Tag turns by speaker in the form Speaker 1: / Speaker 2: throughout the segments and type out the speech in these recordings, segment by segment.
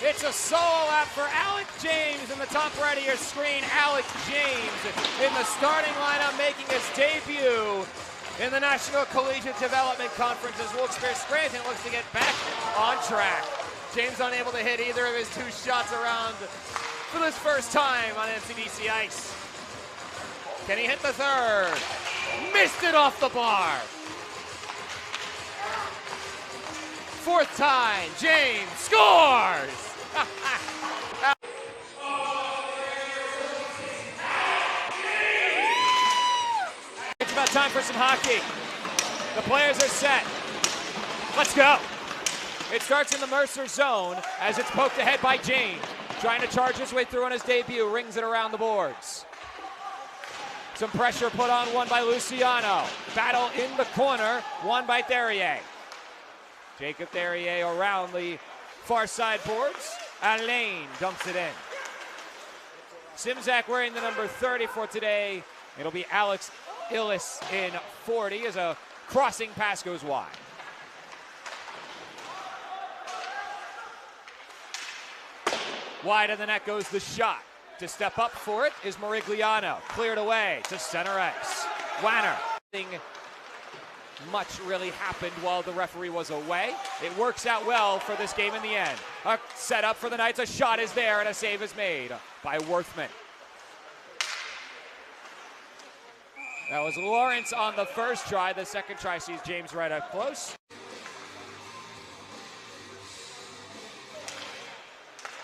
Speaker 1: It's a solo lap for Alec James in the top right of your screen. Alec James in the starting lineup, making his debut in the National Collegiate Development Conference as Wilkes-Barre-Scranton looks to get back on track. James unable to hit either of his two shots around for this first time on NCDC ice. Can he hit the third? Missed it off the bar. Fourth time, James scores! It's about time for some hockey. The players are set. Let's go. It starts in the Mercer zone as it's poked ahead by James. Trying to charge his way through on his debut, rings it around the boards. Some pressure put on one by Luciano. Battle in the corner, won by Therier. Jacob Therier around the far side boards. Alain dumps it in. Simzak wearing the number 30 for today. It'll be Alex Illis in 40 as a crossing pass goes wide. Wide of the net goes the shot. To step up for it is Morigliano. Cleared away to center ice. Wanner. Much really happened while the referee was away. It works out well for this game in the end. A setup for the Knights. A shot is there and a save is made by Worthman. That was Lawrence on the first try. The second try sees James right up close.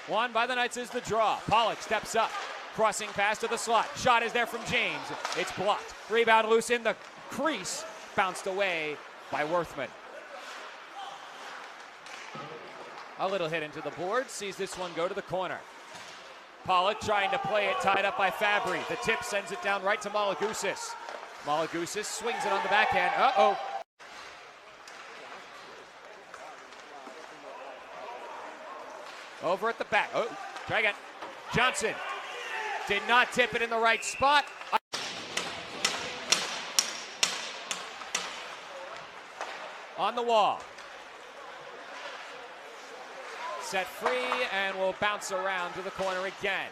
Speaker 1: Won by the Knights is the draw. Pollock steps up. Crossing pass to the slot. Shot is there from James. It's blocked. Rebound loose in the crease. Bounced away by Worthman. A little hit into the board. Sees this one go to the corner. Pollock trying to play it, tied up by Fabry. The tip sends it down right to Malagusis. Malagusis swings it on the backhand. Uh-oh. Over at the back. Oh, try again. Johnson did not tip it in the right spot. On the wall. Set free and will bounce around to the corner again.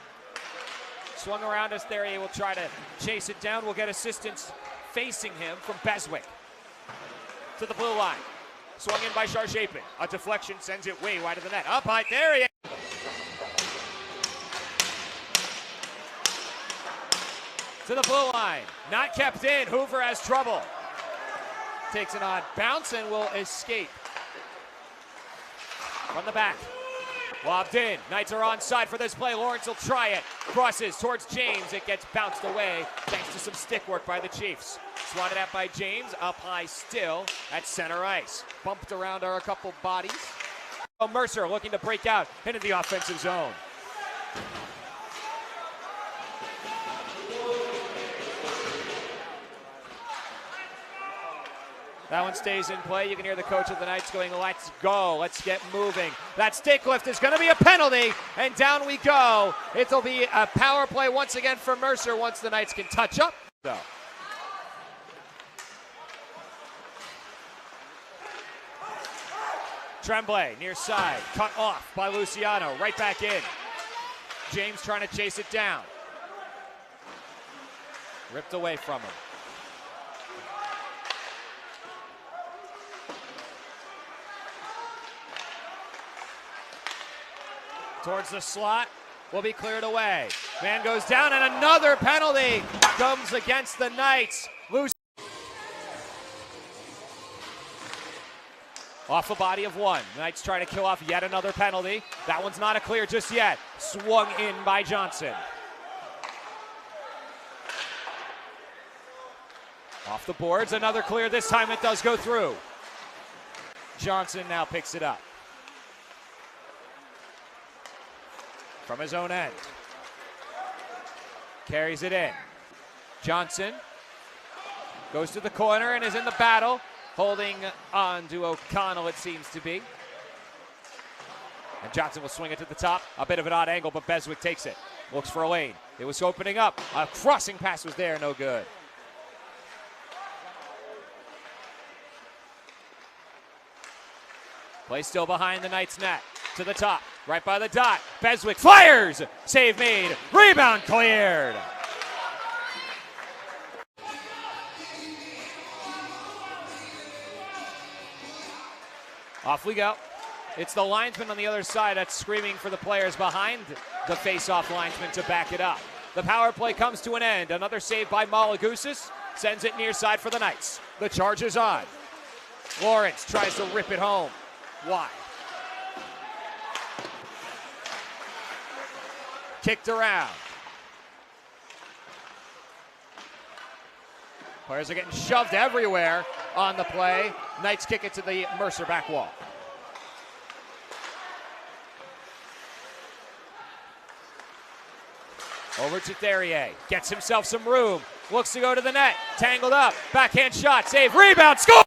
Speaker 1: Swung around as Therier will try to chase it down. We'll get assistance facing him from Beswick. To the blue line. Swung in by Sharshapin. A deflection sends it way wide of the net. Up high, Therier. To the blue line. Not kept in. Hoover has trouble. Takes an odd bounce and will escape. From the back. Lobbed in. Knights are onside for this play. Lawrence will try it. Crosses towards James. It gets bounced away thanks to some stick work by the Chiefs. Swatted at by James. Up high still at center ice. Bumped around are a couple bodies. Mercer looking to break out into the offensive zone. That one stays in play. You can hear the coach of the Knights going, let's go, let's get moving. That stick lift is going to be a penalty, and down we go. It'll be a power play once again for Mercer once the Knights can touch up. So. Tremblay, near side, cut off by Luciano, right back in. James trying to chase it down. Ripped away from him. Towards the slot, will be cleared away. Man goes down and another penalty comes against the Knights. Loose. Off a body of one. The Knights try to kill off yet another penalty. That one's not a clear just yet. Swung in by Johnson. Off the boards, another clear. This time it does go through. Johnson now picks it up. From his own end. Carries it in. Johnson goes to the corner and is in the battle. Holding on to O'Connell, it seems to be. And Johnson will swing it to the top. A bit of an odd angle, but Beswick takes it. Looks for a lane. It was opening up. A crossing pass was there, no good. Play still behind the Knights' net. To the top, right by the dot. Beswick fires! Save made. Rebound cleared. Off we go. It's the linesman on the other side that's screaming for the players behind the face-off linesman to back it up. The power play comes to an end. Another save by Malagusis sends it near side for the Knights. The charge is on. Lawrence tries to rip it home. Wide. Kicked around. Players are getting shoved everywhere on the play. Knights kick it to the Mercer back wall. Over to Therier. Gets himself some room. Looks to go to the net. Tangled up. Backhand shot. Save. Rebound. Score!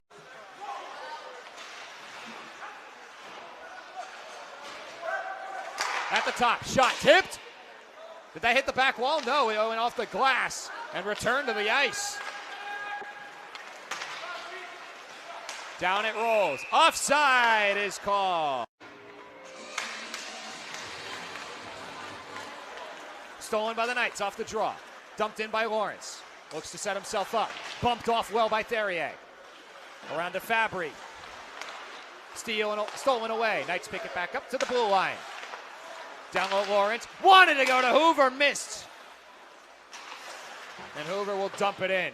Speaker 1: At the top. Shot tipped. Did that hit the back wall? No. It went off the glass and returned to the ice. Down it rolls. Offside is called. Stolen by the Knights off the draw. Dumped in by Lawrence. Looks to set himself up. Bumped off well by Therier. Around to Fabry. Stolen away. Knights pick it back up to the blue line. Down low Lawrence. Wanted to go to Hoover. Missed. And Hoover will dump it in.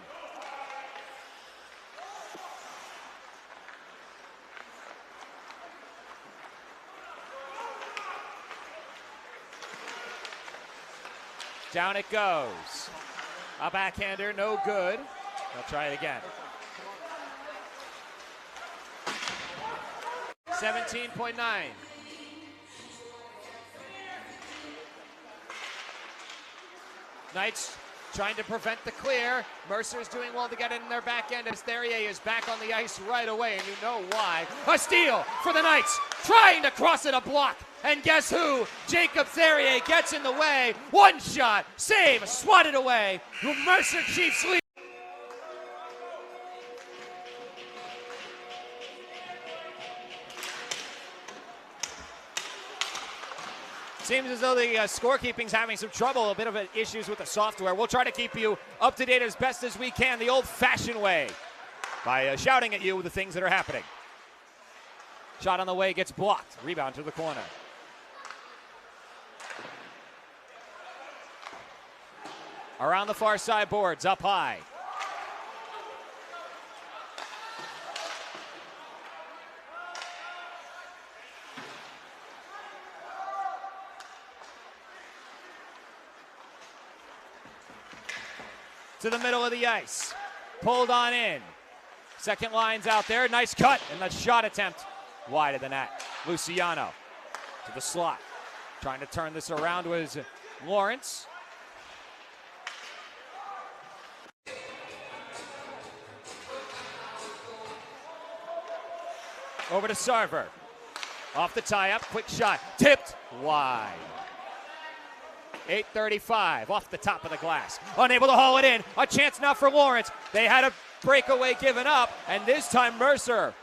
Speaker 1: Down it goes. A backhander, no good. They'll try it again. 17.9. Knights trying to prevent the clear. Mercer is doing well to get it in their back end as Therier is back on the ice right away, and you know why. A steal for the Knights, trying to cross it a block. And guess who? Jacob Therier gets in the way. One shot, save, swatted away. Mercer Chiefs lead. Seems as though the scorekeeping's having some trouble, a bit of issues with the software. We'll try to keep you up to date as best as we can the old-fashioned way by shouting at you the things that are happening. Shot on the way gets blocked. Rebound to the corner. Around the far side boards, up high. To the middle of the ice. Pulled on in. Second line's out there. Nice cut. And the shot attempt wide of the net. Luciano to the slot. Trying to turn this around was Lawrence. Over to Sarver. Off the tie-up. Quick shot. Tipped wide. 8:35 off the top of the glass. Unable to haul it in. A chance now for Lawrence. They had a breakaway given up, and this time Mercer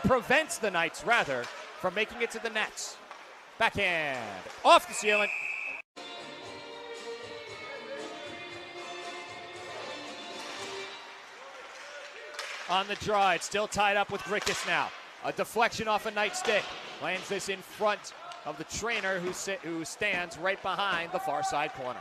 Speaker 1: prevents the Knights, rather, from making it to the nets. Backhand. Off the ceiling. On the draw, it's still tied up with Grickus now. A deflection off a Knight stick. Lands this in front of the trainer who stands right behind the far side corner.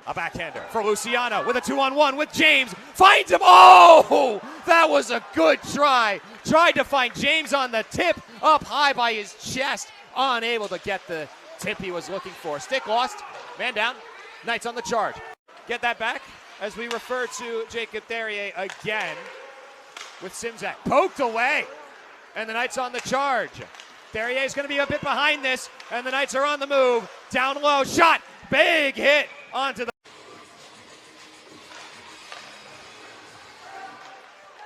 Speaker 1: A backhander for Luciano with a 2-on-1 with James. Finds him. Oh, that was a good try. Tried to find James on the tip, up high by his chest. Unable to get the tip he was looking for. Stick lost. Man down. Knights on the charge. Get that back as we refer to Jacob Therier again with Simzak. Poked away. And the Knights on the charge. Therier is going to be a bit behind this, and the Knights are on the move. Down low, shot, big hit onto the...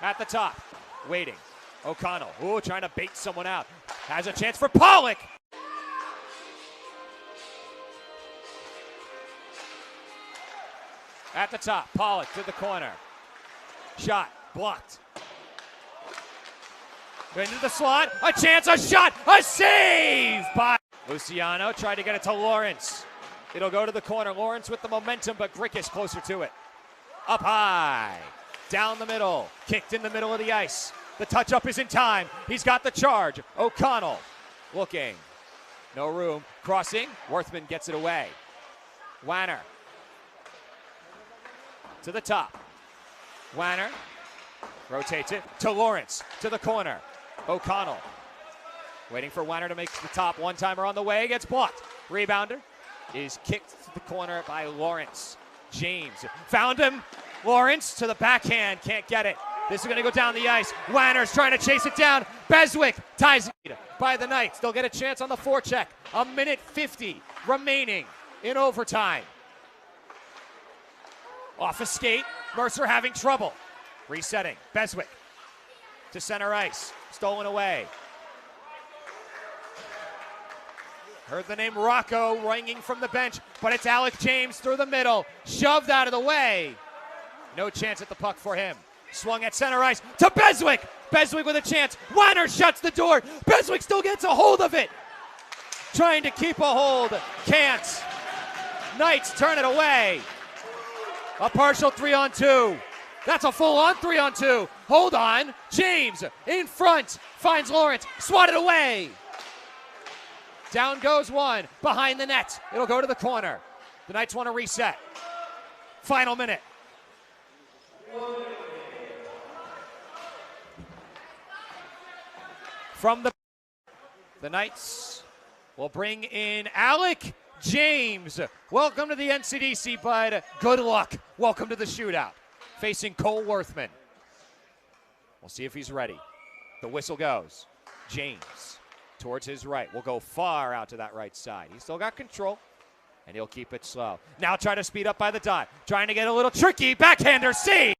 Speaker 1: At the top, waiting. O'Connell, trying to bait someone out. Has a chance for Pollock. At the top, Pollock to the corner. Shot, Blocked. Into the slot. A chance, a shot, a save by Luciano. Tried to get it to Lawrence. It'll go to the corner. Lawrence with the momentum, but Grickus closer to it. Up high. Down the middle. Kicked in the middle of the ice. The touch-up is in time. He's got the charge. O'Connell looking. No room. Crossing. Worthman gets it away. Wanner. To the top. Wanner. Rotates it to Lawrence. To the corner. O'Connell. Waiting for Wanner to make the top. One-timer on the way. Gets blocked. Rebounder is kicked to the corner by Lawrence. James found him. Lawrence to the backhand. Can't get it. This is going to go down the ice. Wanner's trying to chase it down. Beswick ties it by the Knights. They'll get a chance on the forecheck. 1:50 remaining in overtime. Off a skate. Mercer having trouble. Resetting. Beswick to center ice. Stolen away. Heard the name Rocco ringing from the bench, but it's Alec James through the middle. Shoved out of the way. No chance at the puck for him. Swung at center ice to Beswick. Beswick with a chance. Wanner shuts the door. Beswick still gets a hold of it. Trying to keep a hold. Can't. Knights turn it away. A partial 3-on-2. That's a full-on 3-on-2. Hold on. James in front. Finds Lawrence. Swatted away. Down goes one. Behind the net. It'll go to the corner. The Knights want to reset. Final minute. From the Knights will bring in Alec James. Welcome to the NCDC, bud. Good luck. Welcome to the shootout. Facing Cole Worthman. We'll see if he's ready. The whistle goes. James towards his right. Will go far out to that right side. He's still got control, and he'll keep it slow. Now try to speed up by the dot. Trying to get a little tricky. Backhander, save.